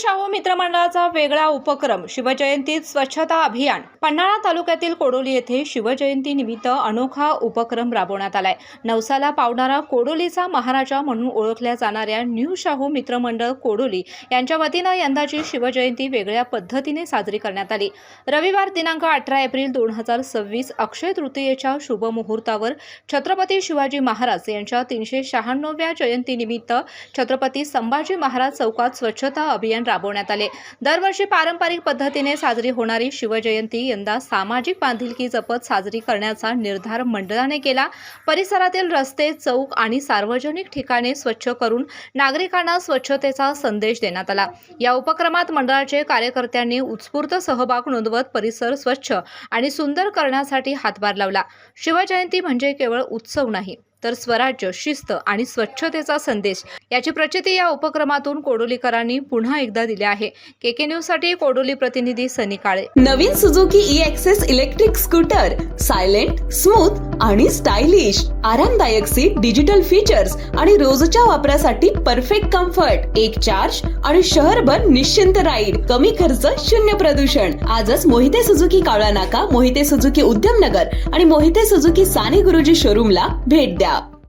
शाहू मित्रमंडळाचा वेगळा उपक्रम शिवजयंतीत स्वच्छता अभियान। पन्हाळा तालुक्यातील कोडोली येथे शिवजयंती निमित्त अनोखा उपक्रम राबवण्यात आलाय। नवसाला पावणारा कोडोलीचा महाराजा म्हणून ओळखल्या जाणाऱ्या न्यू शाहू मित्रमंडळ कोडोली यांच्या वतीने यंदाची शिवजयंती वेगळ्या पद्धतीने साजरी करण्यात आली। रविवार दिनांक 18 एप्रिल 2026 अक्षय तृतीयेच्या शुभ मुहूर्तावर छत्रपती शिवाजी महाराज यांच्या 396व्या जयंतीनिमित्त छत्रपती संभाजी महाराज चौकात स्वच्छता अभियान राबवण्यात आले। दरवर्षी पारंपरिक पद्धतीने साजरी होणारी शिवजयंती यंदा सामाजिक बांधिलकी जपत साजरी करण्याचा निर्धार मंडळाने केला। परिसरातील रस्ते, चौक आणि सार्वजनिक ठिकाणे स्वच्छ करून नागरिकांना स्वच्छतेचा संदेश देण्यात आला। या उपक्रमात मंडळाचे कार्यकर्त्यांनी उत्स्फूर्त सहभाग नोंदवत परिसर स्वच्छ आणि सुंदर करण्यासाठी हातभार लावला। शिवजयंती म्हणजे केवळ उत्सव नाही तर स्वराज्य, शिस्त आणि स्वच्छतेचा संदेश याची प्रचिती या उपक्रमातून कोडोलीकरांनी पुन्हा एकदा दिली आहे। केके न्यूज साठी कोडोली प्रतिनिधी सनी काळे। नवीन Suzuki e Access electric scooter silent, smooth आणि स्टायलिश, आरामदायक सीट, डिजिटल फीचर्स आणि रोजच्या वापरासाठी परफेक्ट कम्फर्ट, एक चार्ज आणि शहरभर निश्चिंत राईड, कमी खर्च, शून्य प्रदूषण। आजच मोहिते सुझुकी कावळा नाका, मोहिते सुझुकी उद्यमनगर आणि मोहिते सुझुकी साने गुरुजी शोरूमला भेट द्या।